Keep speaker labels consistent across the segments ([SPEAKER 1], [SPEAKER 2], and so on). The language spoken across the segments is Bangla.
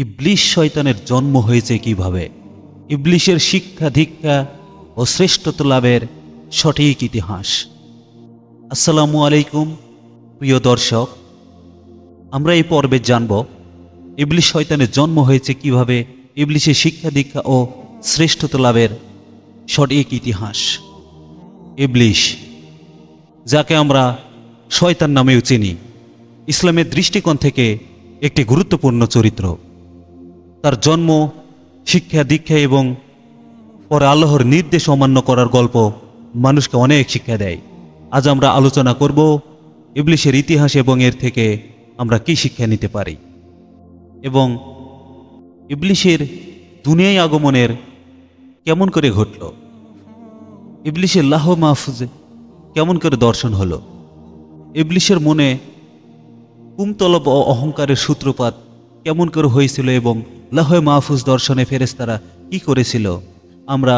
[SPEAKER 1] ইবলিশ শয়তানের জন্ম হয়েছে কিভাবে, ইবলিশের শিক্ষা দীক্ষা ও শ্রেষ্ঠত্ব লাভের সঠিক ইতিহাস। আসসালামু আলাইকুম প্রিয় দর্শক, আমরা এই পর্বে জানব ইবলিশ শয়তানের জন্ম হয়েছে কিভাবে, ইবলিশের শিক্ষা দীক্ষা ও শ্রেষ্ঠত্ব লাভের সঠিক ইতিহাস। ইবলিশ, যাকে আমরা শয়তান নামেও চিনি, ইসলামের দৃষ্টিকোণ থেকে একটি গুরুত্বপূর্ণ চরিত্র। তার জন্ম, শিক্ষা দীক্ষা এবং পরে আল্লাহর নির্দেশ অমান্য করার গল্প মানুষকে অনেক শিক্ষা দেয়। আজ আমরা আলোচনা করব ইবলিশের ইতিহাস এবং এর থেকে আমরা কি শিক্ষা নিতে পারি, এবং ইবলিশের দুনিয়ায় আগমনের কেমন করে ঘটল, ইবলিশের লাহ মাহফুজে কেমন করে দর্শন হলো, ইবলিশের মনে কুমতলব ও অহংকারের সূত্রপাত কেমন করে হয়েছিল এবং লাহে মাহফুজ দর্শনে ফেরেশতারা কি করেছিল, আমরা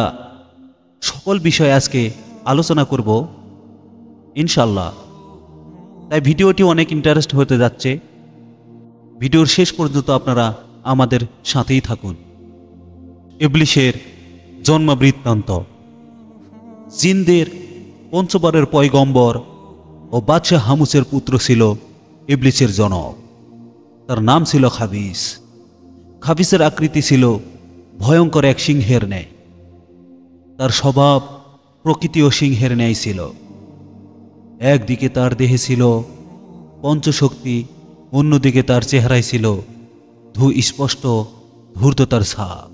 [SPEAKER 1] সকল বিষয় আজকে আলোচনা করব ইনশাল্লাহ। তাই ভিডিওটি অনেক ইন্টারেস্ট হতে যাচ্ছে, ভিডিওর শেষ পর্যন্ত আপনারা আমাদের সাথেই থাকুন। ইবলিশের জন্ম বৃত্তান্ত। জিনদের পঞ্চবারের পয়গম্বর ও বাদশাহ হামুসের পুত্র ছিল ইবলিশের জনক। তার নাম ছিল খাবিস। খাবিসের আকৃতি ছিল ভয়ঙ্কর এক সিংহের ন্যায়। তার স্বভাব প্রকৃতিও সিংহের ন্যায় ছিল। একদিকে তার দেহে ছিল পঞ্চশক্তি, অন্যদিকে তার চেহারায় ছিল স্পষ্ট ধূর্ততার ছাপ।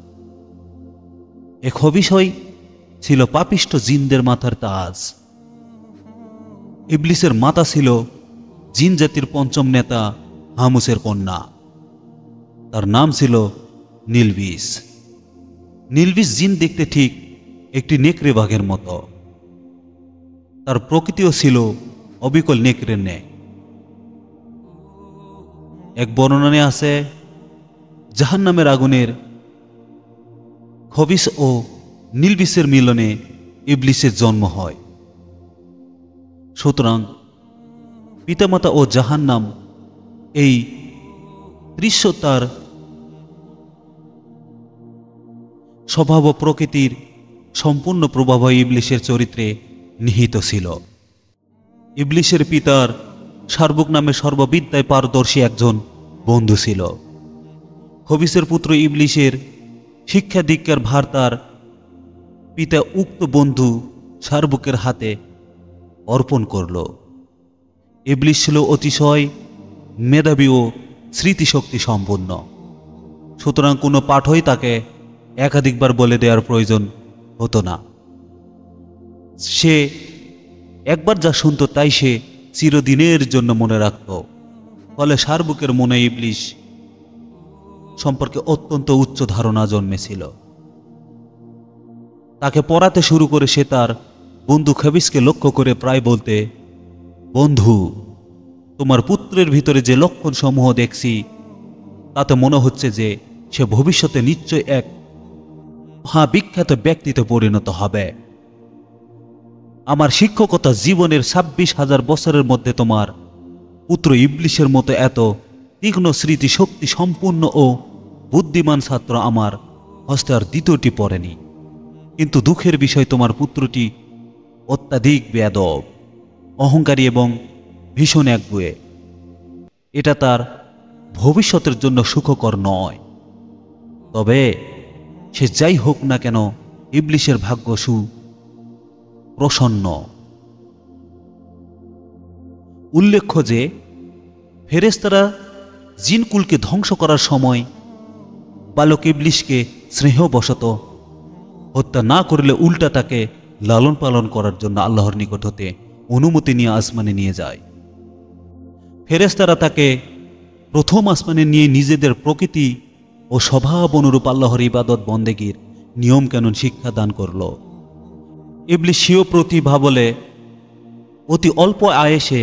[SPEAKER 1] এ খবিসই ছিল পাপিষ্ট জিনদের মাথার তাজ। ইবলিশের মাতা ছিল জিন জাতির পঞ্চম নেতা হামুসের কন্যা। তার নাম ছিল নীলবিষ। নীলবিষ জিন দেখতে ঠিক একটি নেকড়ে বাঘের মতো। তার প্রকৃতিও ছিল অবিকল নেকড়ের ন্যায়। এক বর্ণনায় আছে, জাহান্নামের আগুনের খবিস ও নীলবিষের মিলনে ইবলিশের জন্ম হয়। সুতরাং পিতামাতা ও জাহান্নাম এই দৃশ্য তার স্বভাব ও প্রকৃতির সম্পূর্ণ প্রভাব ইবলিশের চরিত্রে নিহিত ছিল। ইবলিশের পিতার শারবুক নামে সর্ববিদ্যায় পারদর্শী একজন বন্ধু ছিল। খবিসের পুত্র ইবলিশের শিক্ষা দীক্ষার ভার তার পিতা উক্ত বন্ধু শারবুকের হাতে অর্পণ করল। ইবলিশ ছিল অতিশয় মেধাবী ও স্মৃতিশক্তি সম্পন্ন। সুতরাং কোনো পাঠই তাকে একাধিকবার বলে দেওয়ার প্রয়োজন হতো না। সে একবার যা শুনত তাই সে চিরদিনের জন্য মনে রাখত। ফলে শারবুকের মনে ইবলিশ সম্পর্কে অত্যন্ত উচ্চ ধারণা জন্মেছিল। তাকে পড়াতে শুরু করে সে তার বন্ধু খাবিসকে লক্ষ্য করে প্রায় বলতে, বন্ধু, তোমার পুত্রের ভিতরে যে লক্ষণ সমূহ দেখছি তাতে মনে হচ্ছে যে সে ভবিষ্যতে নিশ্চয় এক মহাবিখ্যাত ব্যক্তিতে পরিণত হবে। আমার শিক্ষকতা জীবনের 26,000 বছরের মধ্যে তোমার পুত্র ইবলিশের মতো এত তীক্ষ্ণ স্মৃতি শক্তি সম্পূর্ণ ও বুদ্ধিমান ছাত্র আমার হস্তে আর দ্বিতীয়টি পড়েনি। কিন্তু দুঃখের বিষয়, তোমার পুত্রটি অত্যাধিক বেয়াদব, অহংকারী এবং ভীষণ একগুঁয়ে। এটা তার ভবিষ্যতের জন্য সুখকর নয়। তবে সে যাই হোক না কেন, ইবলিশের ভাগ্য সুপ্রসন্ন। উল্লেখ্য যে ফেরেশতারা জিনকুলকে ধ্বংস করার সময় বালক ইবলিশকে স্নেহবশত হত্যা না করলে উল্টা তাকে লালন পালন করার জন্য আল্লাহর নিকট হতে অনুমতি নিয়ে আসমানে নিয়ে যায়। ফেরেশতারা তাকে প্রথম আসমানে নিয়ে নিজেদের প্রকৃতি ও স্বভাব অনুরূপ আল্লাহর ইবাদত বন্দেগীর নিয়মকানুন শিক্ষা দান করল। ইবলিশ স্বীয় প্রতিভা বলে অতি অল্প আয়েসে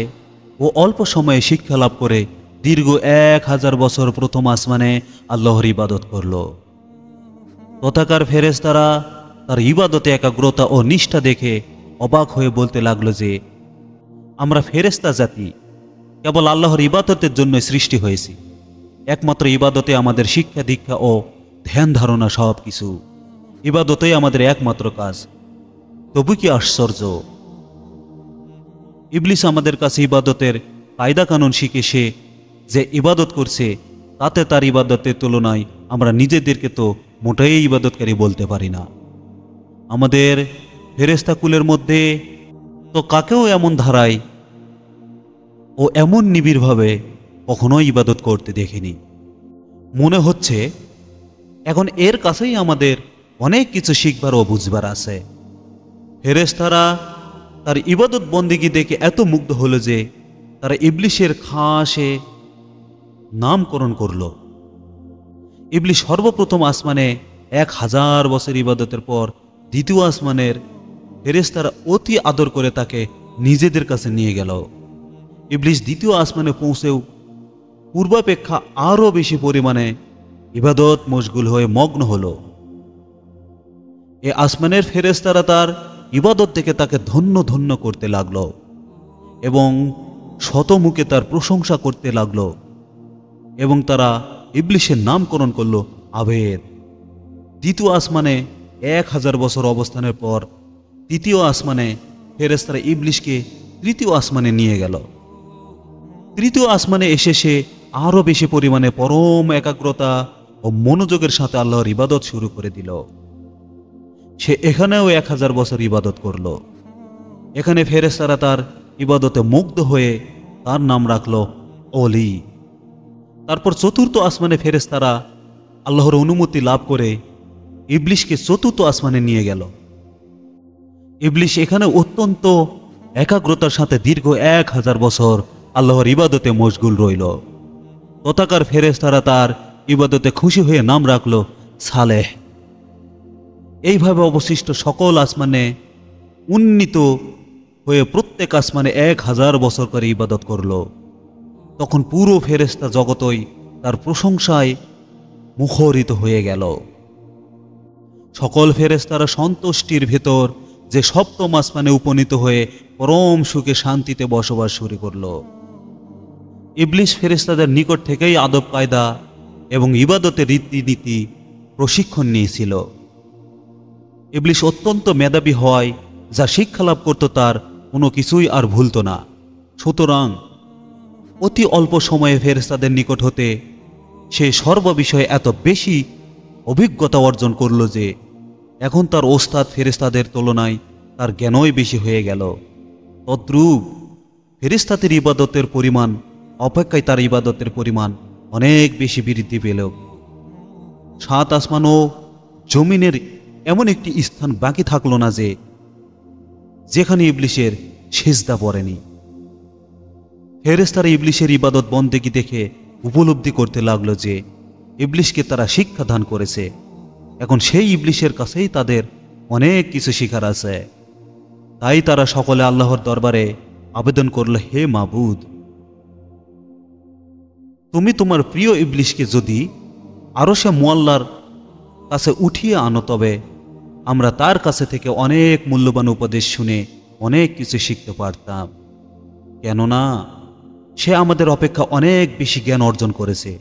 [SPEAKER 1] ও অল্প সময়ে শিক্ষা লাভ করে দীর্ঘ 1000 বছর প্রথম আসমানে আল্লাহর ইবাদত করল। তথাকার ফেরেশতারা তার ইবাদতে একাগ্রতা ও নিষ্ঠা দেখে অবাক হয়ে বলতে লাগলো যে, আমরা ফেরেশতা জাতি, কেবল আল্লাহর ইবাদতের জন্য সৃষ্টি হয়েছি। একমাত্র ইবাদতে আমাদের শিক্ষা দীক্ষা ও ধ্যান ধারণা সব কিছু। ইবাদতেই আমাদের একমাত্র কাজ। তবু কি আশ্চর্য, ইবলিস আমাদের কাছে ইবাদতের কায়দা কানুন শিখে সে যে ইবাদত করছে, তাতে তার ইবাদতের তুলনায় আমরা নিজেদেরকে তো মোটেই ইবাদতকারী বলতে পারি না। আমাদের ফেরেশতা কুলের মধ্যে তো কাকেও এমন ধারায় ও এমন নিবিড়ভাবে কখনোই ইবাদত করতে দেখিনি। মনে হচ্ছে এখন এর কাছেই আমাদের অনেক কিছু শিখবার ও বুঝবার আছে। ফেরেশতারা তার ইবাদত বন্দেগী দেখে এত মুগ্ধ হলো যে তারা ইবলিশের খাসে নামকরণ করল। ইবলিশ সর্বপ্রথম আসমানে 1000 বছর ইবাদতের পর দ্বিতীয় আসমানের ফেরেশতারা অতি আদর করে তাকে নিজেদের কাছে নিয়ে গেল। ইবলিশ দ্বিতীয় আসমানে পৌঁছেও পূর্বাপেক্ষা আরও বেশি পরিমাণে ইবাদত মশগুল হয়ে মগ্ন হল। এ আসমানের ফেরেশতারা তার ইবাদত থেকে তাকে ধন্য ধন্য করতে লাগল এবং শতমুখে তার প্রশংসা করতে লাগল এবং তারা ইবলিশের নামকরণ করল আবেদ। দ্বিতীয় আসমানে 1000 বছর অবস্থানের পর তৃতীয় আসমানে ফেরেশতারা ইবলিশকে তৃতীয় আসমানে নিয়ে গেল। তৃতীয় আসমানে এসে সে আরও বেশি পরিমাণে পরম একাগ্রতা ও মনোযোগের সাথে আল্লাহর ইবাদত শুরু করে দিল। সে এখানেও 1000 বছর ইবাদত করল। এখানে ফেরেশতারা তার ইবাদতে মুগ্ধ হয়ে তার নাম রাখল অলি। তারপর চতুর্থ আসমানে ফেরেশতারা আল্লাহর অনুমতি লাভ করে ইবলিশকে চতুর্থ আসমানে নিয়ে গেল। ইবলিশ এখানে অত্যন্ত একাগ্রতার সাথে দীর্ঘ 1000 বছর আল্লাহর ইবাদতে মশগুল রইল। তথাকার ফেরেশতারা তার ইবাদতে খুশি হয়ে নাম রাখল সালেহ। এইভাবে অবশিষ্ট সকল আসমানে উন্নীত হয়ে প্রত্যেক আসমানে 1000 বছর করে ইবাদত করল। তখন পুরো ফেরেশতা জগতই তার প্রশংসায় মুখরিত হয়ে গেল। সকল ফেরেশতারা সন্তুষ্টির ভেতর যে সপ্তম আসমানে উপনীত হয়ে পরম সুখে শান্তিতে বসবাস শুরু করল। ইবলিশ ফেরেশতাদের নিকট থেকেই আদব কায়দা এবং ইবাদতের রীতিনীতি প্রশিক্ষণ নিয়েছিল। ইবলিশ অত্যন্ত মেধাবী হওয়ায় যা শিক্ষা লাভ করত তার কোনো কিছুই আর ভুলত না। সুতরাং অতি অল্প সময়ে ফেরেশতাদের নিকট হতে সে সর্ববিষয়ে এত বেশি অভিজ্ঞতা অর্জন করল যে এখন তার ওস্তাদ ফেরেশতাদের তুলনায় তার জ্ঞানই বেশি হয়ে গেল। তদ্রূপ ফেরেশতাদের ইবাদতের পরিমাণ অপেক্ষায় তার ইবাদতের পরিমাণ অনেক বেশি বৃদ্ধি পেল। 7 আসমান ও জমিনের এমন একটি স্থান বাকি থাকল না যেখানে ইবলিশের সিজদা পড়েনি। ফেরেশতারা ইবলিশের ইবাদত বন্দেগী দেখে উপলব্ধি করতে লাগলো যে ইবলিশকে তারা শিক্ষা দান করেছে। এখন সেই ইবলিশের কাছেই তাদের অনেক কিছু শিখার আছে। তাই তারা সকলে আল্লাহর দরবারে আবেদন করল, হে মাবুদ, তুমি তোমার প্রিয় ইবলিশকে যদি আরশে মুআল্লার কাছে উঠিয়ে আনো তবে আমরা তার কাছে থেকে অনেক মূল্যবান উপদেশ শুনে অনেক কিছু শিখতে পারতাম, কেননা সে আমাদের অপেক্ষা অনেক বেশি জ্ঞান অর্জন করেছে।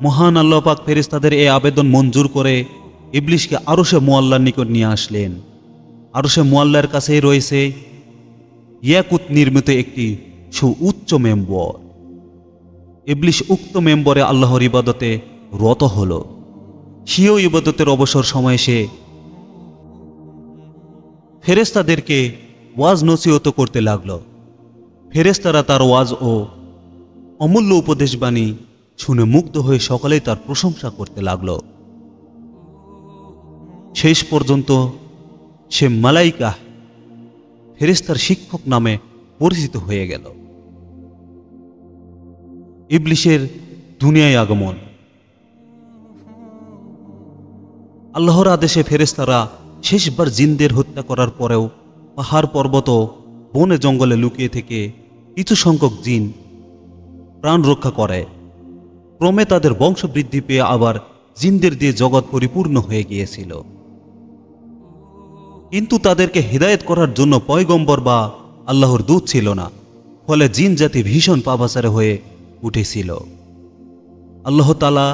[SPEAKER 1] মহান আল্লাহ পাক ফেরেশতাদের এই আবেদন মঞ্জুর করে ইবলিশকে আরশে মুআল্লার নিকট নিয়ে আসলেন। আরশে মুআল্লার কাছেই রয়েছে ইয়াকুত নির্মিত একটি সুউচ্চ মেম্বর। ইবলিশ উক্ত মেম্বরে আল্লাহর ইবাদতে রত হল। সেও ইবাদতের অবসর সময়ে সে ফেরেশতাদেরকে ওয়াজ নসিহত করতে লাগল। ফেরেশতারা তার ওয়াজ ও অমূল্য উপদেশবাণী শুনে মুগ্ধ হয়ে সকলেই তার প্রশংসা করতে লাগল। শেষ পর্যন্ত সে মালাইকা ফেরেশতার শিক্ষক নামে পরিচিত হয়ে গেল। ইবলিশের দুনিয়ায় আগমন। আল্লাহর আদেশে ফেরেশতারা শেষবার জিনদের হত্যা করার পরেও পাহাড় পর্বত বনে জঙ্গলে লুকিয়ে থেকে কিছু সংখ্যক জিন প্রাণ রক্ষা করে। ক্রমে তাদের বংশবৃদ্ধি পেয়ে আবার জিনদের দিয়ে জগৎ পরিপূর্ণ হয়ে গিয়েছিল। কিন্তু তাদেরকে হিদায়েত করার জন্য পয়গম্বর বা আল্লাহর দূত ছিল না। ফলে জিন জাতি ভীষণ পাপাচারে হয়ে উঠেছিল। আল্লাহ তাআলা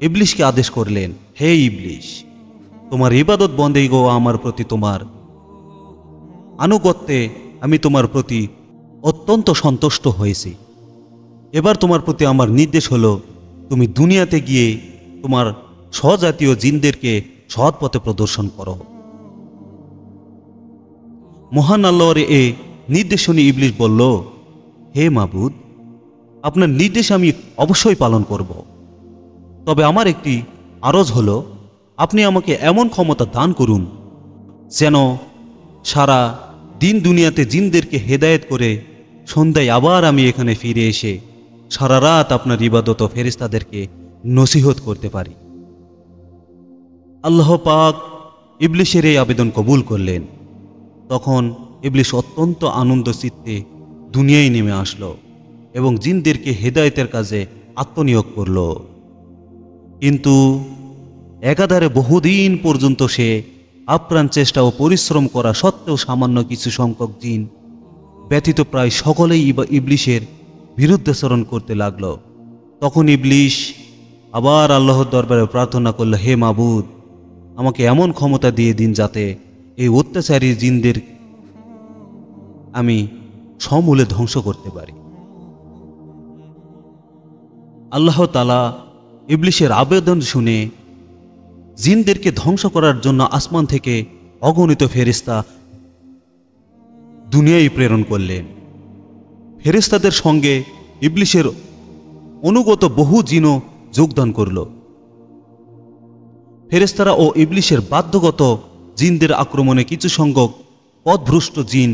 [SPEAKER 1] ইবলিশকে আদেশ করলেন, হে ইবলিশ, তোমার ইবাদত বন্দেগী ও আমার প্রতি তোমার আনুগত্যে আমি তোমার প্রতি অত্যন্ত সন্তুষ্ট হয়েছি। এবার তোমার প্রতি আমার নির্দেশ হলো, তুমি দুনিয়াতে গিয়ে তোমার স্বজাতীয় জিনদেরকে সৎ পথে প্রদর্শন করো। মহান আল্লাহর এ নির্দেশ শুনে ইবলিশ বলল, হে মাবুদ, আপনার নির্দেশ আমি অবশ্যই পালন করব। তবে আমার একটি আরজ হলো, আপনি আমাকে এমন ক্ষমতা দান করুন যেন সারা দিন দুনিয়াতে জিনদেরকে হেদায়েত করে সন্ধ্যায় আবার আমি এখানে ফিরে এসে সারা রাত আপনার ইবাদত ও ফেরেশতাদেরকে নসিহত করতে পারি। আল্লাহ পাক ইবলিশের এই আবেদন কবুল করলেন। তখন ইবলিশ অত্যন্ত আনন্দ চিত্তে দুনিয়ায় নেমে আসলো এবং জিনদেরকে হেদায়েতের কাজে আত্মনিয়োগ করল। কিন্তু একাধারে বহুদিন পর্যন্ত সে আপ্রাণ চেষ্টা ও পরিশ্রম করা সত্ত্বেও সামান্য কিছু সংখ্যক জিন ব্যতীত প্রায় সকলেই ইবলিশের বিরুদ্ধাচরণ করতে লাগল। তখন ইবলিশ আবার আল্লাহর দরবারে প্রার্থনা করল, হে মাবুদ, আমাকে এমন ক্ষমতা দিয়ে দিন যাতে এই অত্যাচারী জিনদের আমি সমূলে ধ্বংস করতে পারি। আল্লাহ তাআলা ইবলিশের আবেদন শুনে জিনদেরকে ধ্বংস করার জন্য আসমান থেকে অগণিত ফেরেশতা দুনিয়ায় প্রেরণ করলেন। ফেরেশতাদের সঙ্গে ইবলিশের অনুগত বহু জিনও যোগদান করল। ফেরেশতারা ও ইবলিশের বাধ্যগত জিনদের আক্রমণে কিছু সংখ্যক পথভ্রষ্ট জিন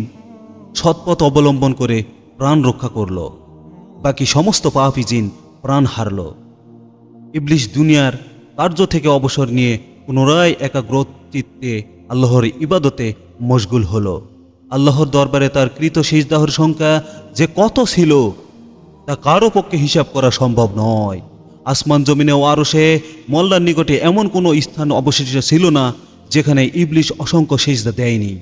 [SPEAKER 1] সৎপথ অবলম্বন করে প্রাণ রক্ষা করল। বাকি সমস্ত পাপী জিন প্রাণ হারল। ইবলিশ দুনিয়ার কার্য থেকে অবসর নিয়ে পুনরায় একাগ্র চিত্তে আল্লাহর ইবাদতে মশগুল হল। আল্লাহর দরবারে তার কৃত সিজদাহর সংখ্যা যে কত ছিল তা কারো পক্ষে হিসাব করা সম্ভব নয়। আসমান জমিনে ও আরশে মোল্লার নিকটে এমন কোনো স্থান অবশিষ্ট ছিল না যেখানে ইবলিশ অসংখ্য সিজদা দেয়নি।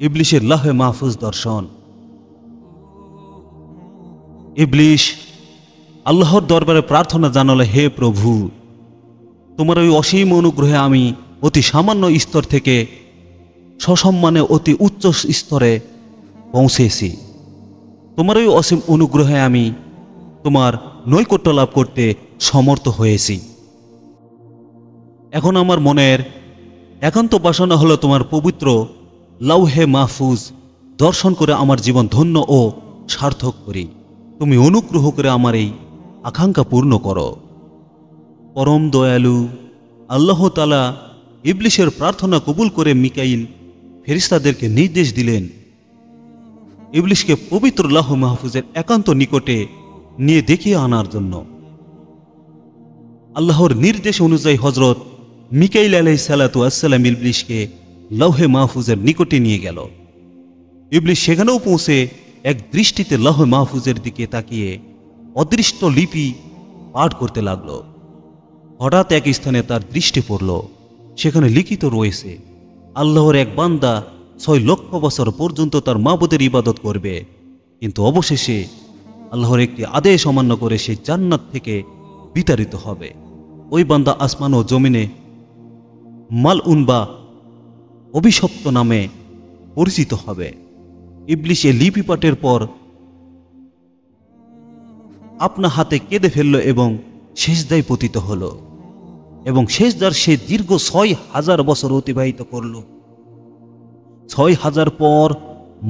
[SPEAKER 1] ইবলিশের লাহে মাহফুজ দর্শন। ইবলিশ আল্লাহর দরবারে প্রার্থনা জানালে, হে প্রভু, তোমার ওই অসীম অনুগ্রহে আমি অতি সামান্য স্তর থেকে সসম্মানে অতি উচ্চ স্তরে পৌঁছেছি। তোমার ওই অসীম অনুগ্রহে আমি তোমার নৈকট্য লাভ করতে সমর্থ হয়েছি। এখন আমার মনের একান্ত বাসনা হলো তোমার পবিত্র লাউহে মাহফুজ দর্শন করে আমার জীবন ধন্য ও সার্থক করি। তুমি অনুগ্রহ করে আমার এই আকাঙ্ক্ষা পূর্ণ করো। পরম দয়ালু আল্লাহ তাআলা ইবলিশের প্রার্থনা কবুল করে মিকাইল ফেরেশতাদেরকে নির্দেশ দিলেন ইবলিশকে পবিত্র লাউহে মাহফুজের একান্ত নিকটে নিয়ে দেখিয়ে আনার জন্য। আল্লাহর নির্দেশ অনুযায়ী হযরত মিকাইল আলাইহিস সালাতু ওয়াসসালাম ইবলিশকে লাউহে মাহফুজের নিকটে নিয়ে গেল। ইবলিশ সেখানেও পৌঁছে এক দৃষ্টিতে লাউহে মাহফুজের দিকে তাকিয়ে অদৃষ্ট লিপি পাঠ করতে লাগল। হঠাৎ এক স্থানে তার দৃষ্টি পড়ল, সেখানে লিখিত রয়েছে, আল্লাহর এক বান্দা 6 লক্ষ বছর পর্যন্ত তার মাবুদের ইবাদত করবে, কিন্তু অবশেষে আল্লাহর একটি আদেশ অমান্য করে সে জান্নাত থেকে বিতাড়িত হবে। ওই বান্দা আসমান ও জমিনে মালউন বা অভিশপ্ত নামে পরিচিত হবে। ইবলিশ এ লিপি পাঠের পর আপনা হাতে কেঁদে ফেলল এবং সেজদায় পতিত হল এবং সেজদার সে দীর্ঘ 6000 বছর অতিবাহিত করল। 6000 পর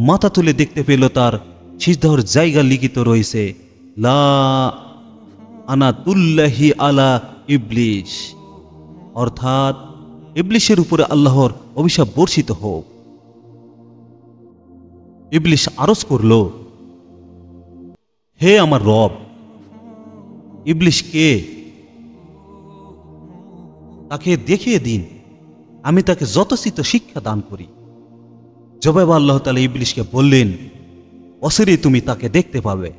[SPEAKER 1] মাথা তুলে দেখতে পেল তার সিজদার জায়গা লিখিত রয়েছে, লা আনাতুল্লাহি আলা ইবলিশ, অর্থাৎ ইবলিশের উপরে আল্লাহর অভিশাপ বর্ষিত হোক। ইবলিশ আরজ করল, হে আমার রব, ইবলিশ কে? তাকে দেখিয়ে দিন, আমি তাকে যথোচিত শিক্ষা দান করি। জবাবে আল্লাহ তাআলা ইবলিশকে বললেন, অচিরেই তুমি তাকে দেখতে পাবে।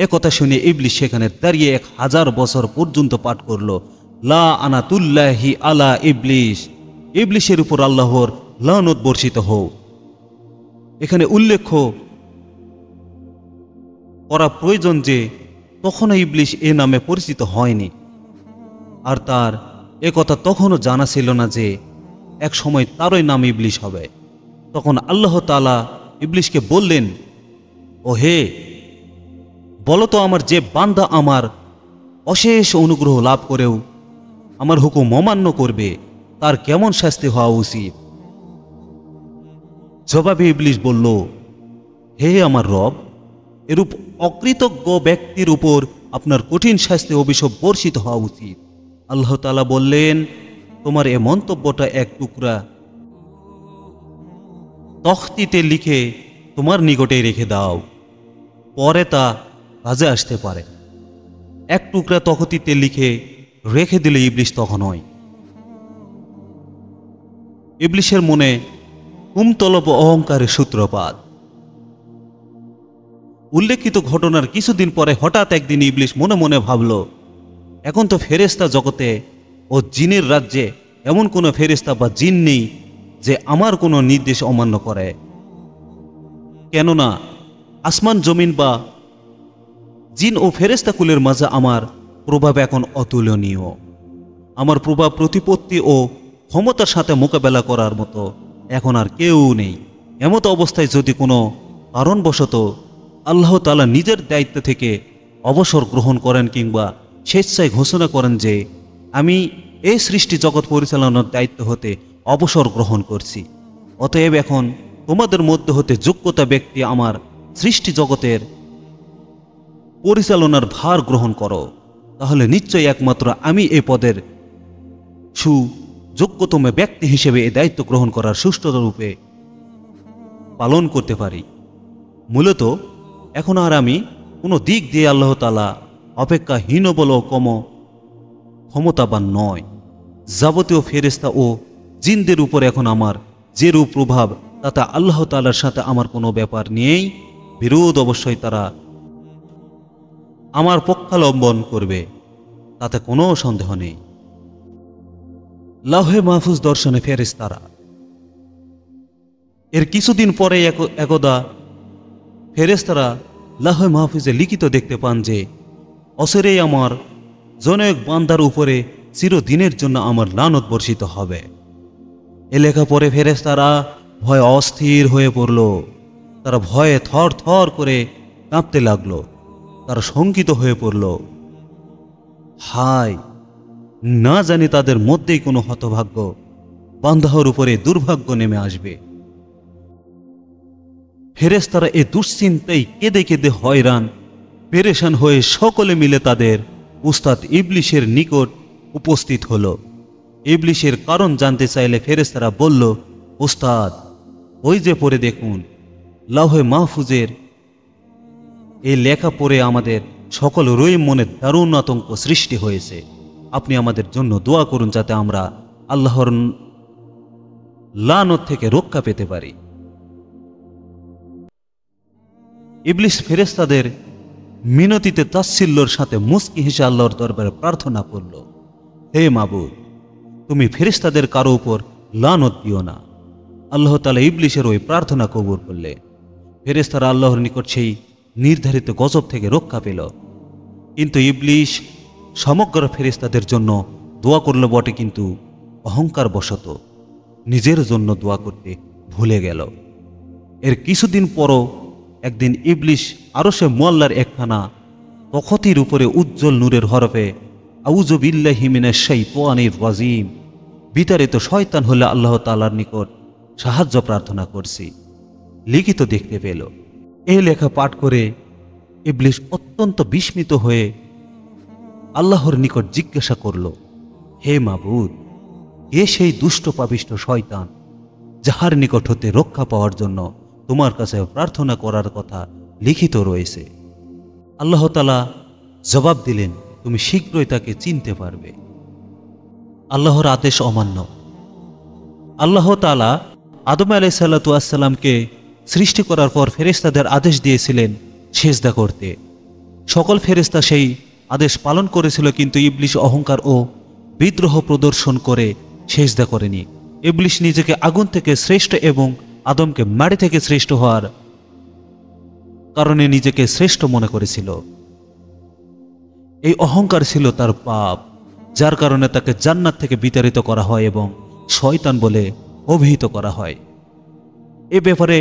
[SPEAKER 1] একথা শুনে ইবলিশ সেখানে দাঁড়িয়ে 1000 বছর পর্যন্ত পাঠ করল, লা আনাতুল্লাহি আলা ইবলিশ, ইবলিশের উপর আল্লাহর লানত বর্ষিত হোক। এখানে উল্লেখ্য করা প্রয়োজন যে তখনও ইবলিশ এ নামে পরিচিত হয়নি, আর তার কথা তখনও জানা ছিল না যে এক সময় তারই নাম ইবলিশ হবে। তখন আল্লাহ তাআলা ইবলিশকে বললেন, ও হে, বলো তো আমার যে বান্দা আমার অশেষ অনুগ্রহ লাভ করেও আমার হুকুম অমান্য করবে তার কেমন শাস্তি হওয়া উচিত? জবাবে ইবলিশ বলল, হে আমার রব, এরূপ অকৃতজ্ঞ ব্যক্তির উপর আপনার কঠিন শাস্তি অভিশাপ বর্ষিত হওয়া উচিত। আল্লাহ তাআলা বললেন, তোমার এ মন্তব্যটা এক টুকরা তখতিতে লিখে তোমার নিকটে রেখে দাও, পরে তা কাজে আসতে পারে। এক টুকরা তখতিতে লিখে রেখে দিলে ইবলিশ তখন হয়। ইবলিশের মনে কুমতলব অহংকারের সূত্রপাত। উল্লেখিত ঘটনার কিছুদিন পরে হঠাৎ একদিন ইবলিশ মনে মনে ভাবল, এখন তো ফেরেশতা জগতে ও জিনের রাজ্যে এমন কোনো ফেরেশতা বা জিন নেই যে আমার কোনো নির্দেশ অমান্য করে। কেননা আসমান জমিন বা জিন ও ফেরেশতা কুলের মাঝে আমার প্রভাব এখন অতুলনীয়। আমার প্রভাব প্রতিপত্তি ও ক্ষমতার সাথে মোকাবেলা করার মতো এখন আর কেউ নেই। এমতো অবস্থায় যদি কোনো কারণবশত আল্লাহ তাআলা নিজের দায়িত্ব থেকে অবসর গ্রহণ করেন কিংবা স্বেচ্ছায় ঘোষণা করেন যে আমি এই সৃষ্টি জগৎ পরিচালনার দায়িত্ব হতে অবসর গ্রহণ করছি, অতএব এখন তোমাদের মধ্যে হতে যোগ্যতা ব্যক্তি আমার সৃষ্টি জগতের পরিচালনার ভার গ্রহণ করো, তাহলে নিশ্চয়ই একমাত্র আমি এই পদের সুযোগ্যতম ব্যক্তি হিসেবে এই দায়িত্ব গ্রহণ করার সুষ্ঠুরূপে পালন করতে পারি। মূলত এখন আর আমি কোনো দিক দিয়ে আল্লাহ তাআলা অপেক্ষা হীন বল কম ক্ষমতাবান নয়। যাবতীয় ফেরেশতা ও জিনদের উপর এখন আমার যে রূপ প্রভাব তাতে আল্লাহ তাআলার সাথে আমার কোনো ব্যাপার নেই। বিরোধ অবশ্যই তারা আমার পক্ষাবলম্বন করবে, তাতে কোনো সন্দেহ নেই। লাউহে মাহফুজ দর্শনে ফেরেশতারা। এর কিছুদিন পরে একদা ফেরেশতারা লাউহে মাহফুজে লিখিত দেখতে পান যে অচিরেই আমার জনৈক বান্দার উপরে চিরদিনের জন্য আমার লানত বর্ষিত হবে। এ লেখা পরে ফেরেশতারা ভয়ে অস্থির হয়ে পড়ল। তারা ভয়ে থর থর করে কাঁপতে লাগলো। তারা শঙ্কিত হয়ে পড়ল। হায়, না জানি তাদের মধ্যেই কোনো হতভাগ্য বান্দাহর উপরে দুর্ভাগ্য নেমে আসবে। ফেরেশতারা এ দুশ্চিন্তায় কেঁদে কেঁদে হয়রান পেরেশান হয়ে সকলে মিলে তাদের উস্তাদ ইবলিশের নিকট উপস্থিত হল। ইবলিশের কারণ জানতে চাইলে ফেরেশতারা বলল, উস্তাদ, ওই যে পড়ে দেখুন, লাউহে মাহফুজের এই লেখা পড়ে আমাদের সকল রহিম মনে দারুণ আতঙ্ক সৃষ্টি হয়েছে। আপনি আমাদের জন্য দোয়া করুন যাতে আমরা আল্লাহর লানত থেকে রক্ষা পেতে পারি। ইবলিশ ফেরেশতাদের মিনতিতে তাচ্ছিল্যর সাথে মুচকি হেসে আল্লাহর দরবারে প্রার্থনা করল, হে মাবুদ, তুমি ফেরেশতাদের কারো উপর লানত দিও না। আল্লাহ তাআলা ইবলিশের ওই প্রার্থনা কবুল করলে ফেরেশতারা আল্লাহর নিকট সেই নির্ধারিত গজব থেকে রক্ষা পেল। কিন্তু ইবলিশ সমগ্র ফেরেশতাদের জন্য দোয়া করল বটে, কিন্তু অহংকার বশত নিজের জন্য দোয়া করতে ভুলে গেল। এর কিছুদিন পরও একদিন ইবলিশ আরশে মুআল্লার একখানা তখতির উপরে উজ্জ্বল নূরের হরফে আউযু বিল্লাহি মিনাশ শাইতানির রাজিম বিতাড়িত শয়তান হলে আল্লাহ তাআলার নিকট সাহায্য প্রার্থনা করছি লিখিত দেখতে পেল। এই লেখা পাঠ করে ইবলিশ অত্যন্ত বিস্মিত হয়ে আল্লাহর নিকট জিজ্ঞাসা করল, হে মাবুদ, কে সেই দুষ্ট পাপিষ্ঠ শয়তান যাহার নিকট হতে রক্ষা পাওয়ার জন্য তোমার কাছে প্রার্থনা করার কথা লিখিত রয়েছে? আল্লাহ তাআলা জবাব দিলেন, তুমি শীঘ্রই তাকে চিনতে পারবে। আল্লাহর আদেশ অমান্য। আল্লাহ তাআলা আদম আলাইহিস সালাতু ওয়াস সালামকে সৃষ্টি করার পর ফেরেশতাদের আদেশ দিয়েছিলেন সিজদা করতে। সকল ফেরেশতা সেই আদেশ পালন করেছিল, কিন্তু ইবলিশ অহংকার ও বিদ্রোহ প্রদর্শন করে সিজদা করেনি। ইবলিশ নিজেকে আগুন থেকে শ্রেষ্ঠ এবং আদমকে মাটি থেকে শ্রেষ্ঠ হওয়ার কারণে নিজেকে শ্রেষ্ঠ মনে করেছিল। এই অহংকার ছিল তার পাপ, যার কারণে তাকে জান্নাত থেকে বিতাড়িত করা হয় এবং শয়তান বলে অভিহিত করা হয়। এ ব্যাপারে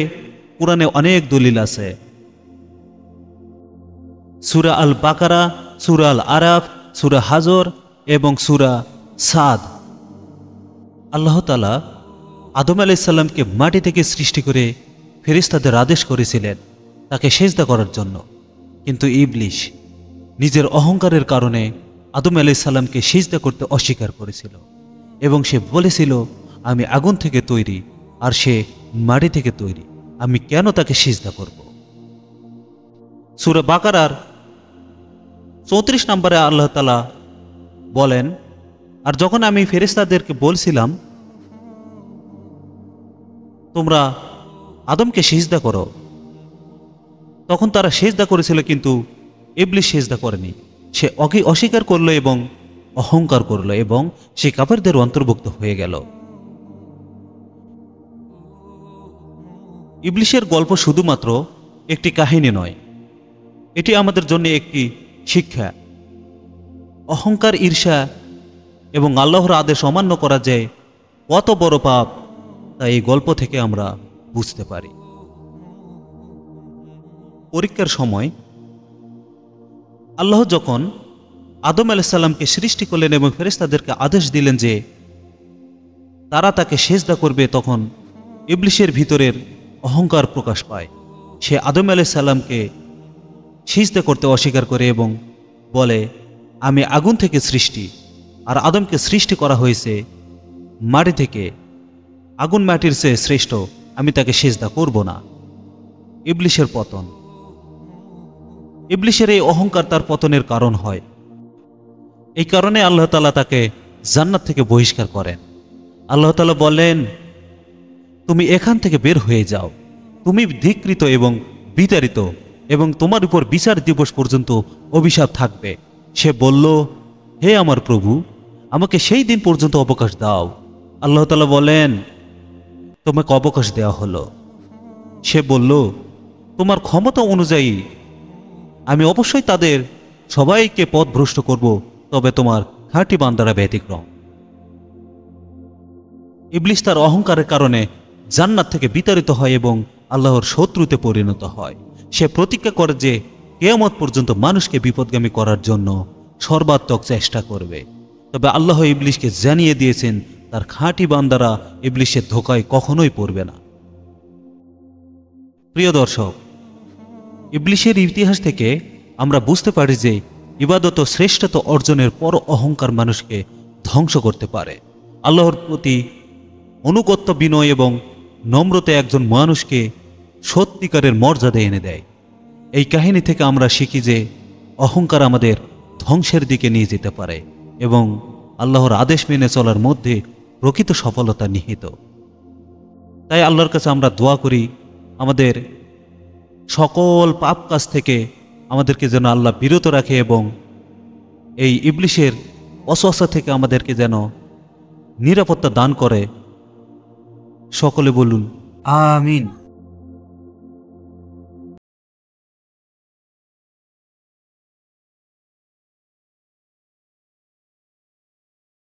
[SPEAKER 1] কুরআনে অনেক দলিল আছে। সূরা আল বাকারা, সূরা আল আরাফ, সূরা হাজর এবং সূরা সাদ। আল্লাহ তাআলা আদম আলাইহিস সালামকে মাটি থেকে সৃষ্টি করে ফেরেশতাদের আদেশ করেছিলেন তাকে সিজদা করার জন্য, কিন্তু ইবলিস নিজের অহংকারের কারণে আদম আলাইহিস সালামকে সিজদা করতে অস্বীকার করেছিল এবং সে বলেছিল, আমি আগুন থেকে তৈরি আর সে মাটি থেকে তৈরি, আমি কেন তাকে সিজদা করব? সূরা বাকারার 34 নম্বরে আল্লাহ তাআলা বলেন, আর যখন আমি ফেরেশতাদেরকে বলছিলাম তোমরা আদমকে সিজদা করো, তখন তারা সিজদা করেছিল, কিন্তু ইবলিস সিজদা করেনি। সে অস্বীকার করল এবং অহংকার করল এবং সে কাফেরদের অন্তর্ভুক্ত হয়ে গেল। ইবলিসের গল্প শুধুমাত্র একটি কাহিনী নয়, এটি আমাদের জন্য একটি শিক্ষা। অহংকার, ঈর্ষা এবং আল্লাহর আদেশ অমান্য করা যে কত বড় পাপ, তা এই গল্প থেকে আমরা বুঝতে পারি। পরীক্ষার সময় আল্লাহ যখন আদম আলাইহিস সালামকে সৃষ্টি করলেন এবং ফেরেশতাদেরকে আদেশ দিলেন যে তারা তাকে সিজদা করবে, তখন ইবলিসের ভিতরের অহংকার প্রকাশ পায়। সে আদম আলাইহিস সালামকে সিজদা করতে অস্বীকার করে এবং বলে, আমি আগুন থেকে সৃষ্টি আর আদমকে সৃষ্টি করা হয়েছে মাটি থেকে, আগুন মাটির চেয়ে শ্রেষ্ঠ, আমি তাকে সিজদা করব না। ইবলিসের পতন। ইবলিসের এই অহংকার তার পতনের কারণ হয়। এই কারণে আল্লাহ তাআলা তাকে জান্নাত থেকে বহিষ্কার করেন। আল্লাহ তাআলা বলেন, তুমি এখান থেকে বের হয়ে যাও, তুমি ধিক্কৃত এবং বিতাড়িত এবং তোমার উপর বিচার দিবস পর্যন্ত অভিশাপ থাকবে। সে বলল, হে আমার প্রভু, আমাকে সেই দিন পর্যন্ত অবকাশ দাও। আল্লাহ তাআলা বলেন, তোমাকে অবকাশ দেওয়া হলো। সে বলল, তোমার ক্ষমতা অনুযায়ী আমি অবশ্যই তাদের সবাইকে পথভ্রষ্ট করব, তবে তোমার খাঁটি বান্দারা ব্যতিক্রম। ইবলিস তার অহংকারের কারণে জান্নাত থেকে বিতাড়িত হয় এবং আল্লাহর শত্রুতে পরিণত হয়। সে প্রতিজ্ঞা করে যে কিয়ামত পর্যন্ত মানুষকে বিপদগামী করার জন্য সর্বাত্মক চেষ্টা করবে। তবে আল্লাহ ইবলিসকে জানিয়ে দিয়েছেন তার খাঁটি বান্দারা ইবলিসের ধোঁকায় কখনোই পড়বে না। প্রিয় দর্শক, ইবলিসের ইতিহাস থেকে আমরা বুঝতে পারি যে ইবাদত ও শ্রেষ্ঠত্ব অর্জনের পর অহংকার মানুষকে ধ্বংস করতে পারে। আল্লাহর প্রতি অনুগত্য, বিনয় এবং নম্রতা একজন মানুষকে সত্যিকারের মর্যাদা এনে দেয়। এই কাহিনী থেকে আমরা শিখি যে অহংকার আমাদের ধ্বংসের দিকে নিয়ে যেতে পারে এবং আল্লাহর আদেশ মেনে চলার মধ্যে প্রকৃত সফলতা নিহিত। তাই আল্লাহর কাছে আমরা দোয়া করি, আমাদের সকল পাপ কাজ থেকে আমাদেরকে যেন আল্লাহ বিরত রাখে এবং এই ইবলিসের অসওয়াসা থেকে আমাদেরকে যেন নিরাপত্তা দান করে। সকলে বলুন আমিন।